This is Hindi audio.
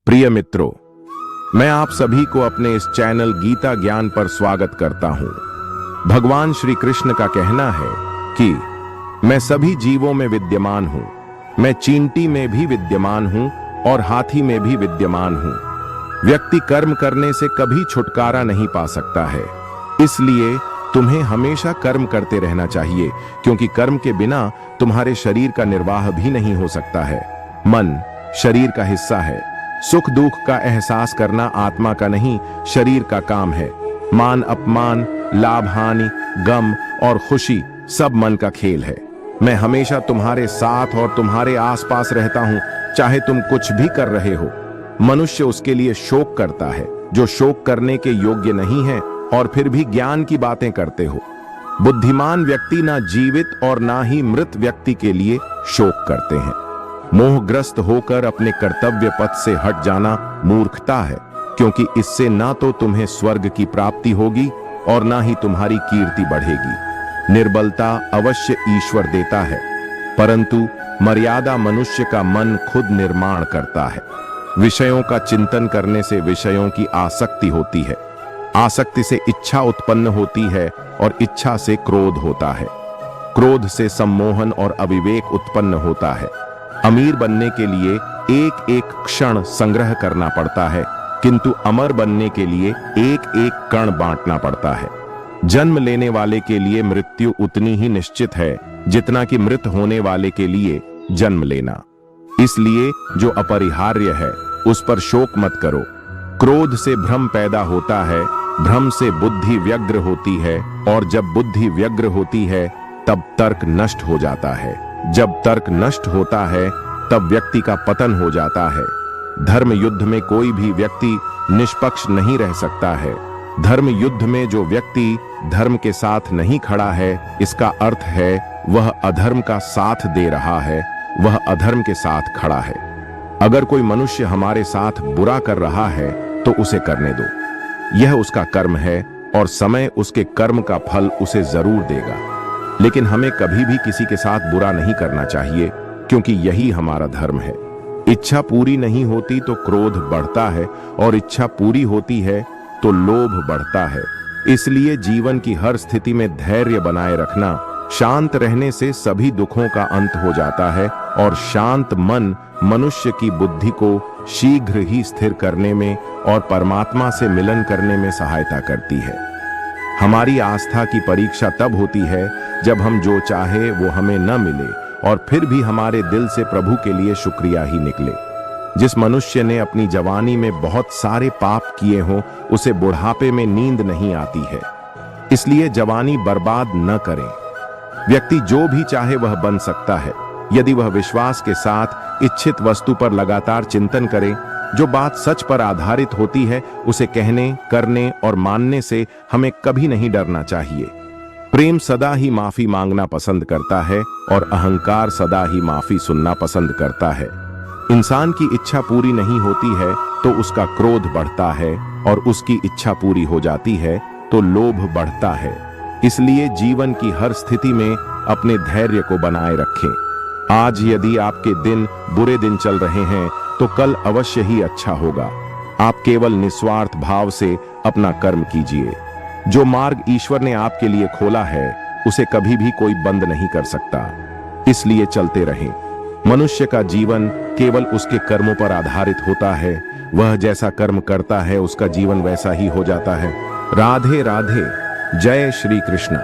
प्रिय मित्रों, मैं आप सभी को अपने इस चैनल गीता ज्ञान पर स्वागत करता हूं। भगवान श्री कृष्ण का कहना है कि मैं सभी जीवों में विद्यमान हूं, मैं चींटी में भी विद्यमान हूं और हाथी में भी विद्यमान हूं। व्यक्ति कर्म करने से कभी छुटकारा नहीं पा सकता है, इसलिए तुम्हें हमेशा कर्म करते रहना चाहिए, क्योंकि कर्म के बिना तुम्हारे शरीर का निर्वाह भी नहीं हो सकता है। मन शरीर का हिस्सा है। सुख दुख का एहसास करना आत्मा का नहीं, शरीर का काम है। मान अपमान, लाभ हानि, गम और खुशी सब मन का खेल है। मैं हमेशा तुम्हारे साथ और तुम्हारे आसपास रहता हूं, चाहे तुम कुछ भी कर रहे हो। मनुष्य उसके लिए शोक करता है जो शोक करने के योग्य नहीं है, और फिर भी ज्ञान की बातें करते हो। बुद्धिमान व्यक्ति ना जीवित और ना ही मृत व्यक्ति के लिए शोक करते हैं। मोहग्रस्त होकर अपने कर्तव्य पथ से हट जाना मूर्खता है, क्योंकि इससे ना तो तुम्हें स्वर्ग की प्राप्ति होगी और ना ही तुम्हारी कीर्ति बढ़ेगी। निर्बलता अवश्य ईश्वर देता है, परंतु मर्यादा मनुष्य का मन खुद निर्माण करता है। विषयों का चिंतन करने से विषयों की आसक्ति होती है, आसक्ति से इच्छा उत्पन्न होती है और इच्छा से क्रोध होता है। क्रोध से सम्मोहन और अविवेक उत्पन्न होता है। अमीर बनने के लिए एक एक क्षण संग्रह करना पड़ता है, किंतु अमर बनने के लिए एक एक कण बांटना पड़ता है। जन्म लेने वाले के लिए मृत्यु उतनी ही निश्चित है जितना कि मृत होने वाले के लिए जन्म लेना। इसलिए जो अपरिहार्य है उस पर शोक मत करो। क्रोध से भ्रम पैदा होता है, भ्रम से बुद्धि व्यग्र होती है, और जब बुद्धि व्यग्र होती है तब तर्क नष्ट हो जाता है। जब तर्क नष्ट होता है तब व्यक्ति का पतन हो जाता है। धर्म युद्ध में कोई भी व्यक्ति निष्पक्ष नहीं रह सकता है। धर्म युद्ध में जो व्यक्ति धर्म के साथ नहीं खड़ा है, इसका अर्थ है वह अधर्म का साथ दे रहा है, वह अधर्म के साथ खड़ा है। अगर कोई मनुष्य हमारे साथ बुरा कर रहा है तो उसे करने दो, यह उसका कर्म है और समय उसके कर्म का फल उसे जरूर देगा। लेकिन हमें कभी भी किसी के साथ बुरा नहीं करना चाहिए, क्योंकि यही हमारा धर्म है। इच्छा पूरी नहीं होती तो क्रोध बढ़ता है, और इच्छा पूरी होती है तो लोभ बढ़ता है। इसलिए जीवन की हर स्थिति में धैर्य बनाए रखना, शांत रहने से सभी दुखों का अंत हो जाता है, और शांत मन मनुष्य की बुद्धि को शीघ्र ही स्थिर करने में और परमात्मा से मिलन करने में सहायता करती है। हमारी आस्था की परीक्षा तब होती है जब हम जो चाहे वो हमें न मिले, और फिर भी हमारे दिल से प्रभु के लिए शुक्रिया ही निकले। जिस मनुष्य ने अपनी जवानी में बहुत सारे पाप किए हों, उसे बुढ़ापे में नींद नहीं आती है। इसलिए जवानी बर्बाद न करें। व्यक्ति जो भी चाहे वह बन सकता है, यदि वह विश्वास के साथ इच्छित वस्तु पर लगातार चिंतन करे। जो बात सच पर आधारित होती है उसे कहने, करने और मानने से हमें कभी नहीं डरना चाहिए। प्रेम सदा ही माफी मांगना पसंद करता है, और अहंकार सदा ही माफी सुनना पसंद करता है। इंसान की इच्छा पूरी नहीं होती है तो उसका क्रोध बढ़ता है, और उसकी इच्छा पूरी हो जाती है तो लोभ बढ़ता है। इसलिए जीवन की हर स्थिति में अपने धैर्य को बनाए रखें। आज यदि आपके दिन बुरे दिन चल रहे हैं तो कल अवश्य ही अच्छा होगा। आप केवल निस्वार्थ भाव से अपना कर्म कीजिए। जो मार्ग ईश्वर ने आपके लिए खोला है उसे कभी भी कोई बंद नहीं कर सकता, इसलिए चलते रहें। मनुष्य का जीवन केवल उसके कर्मों पर आधारित होता है। वह जैसा कर्म करता है उसका जीवन वैसा ही हो जाता है। राधे राधे। जय श्री कृष्ण।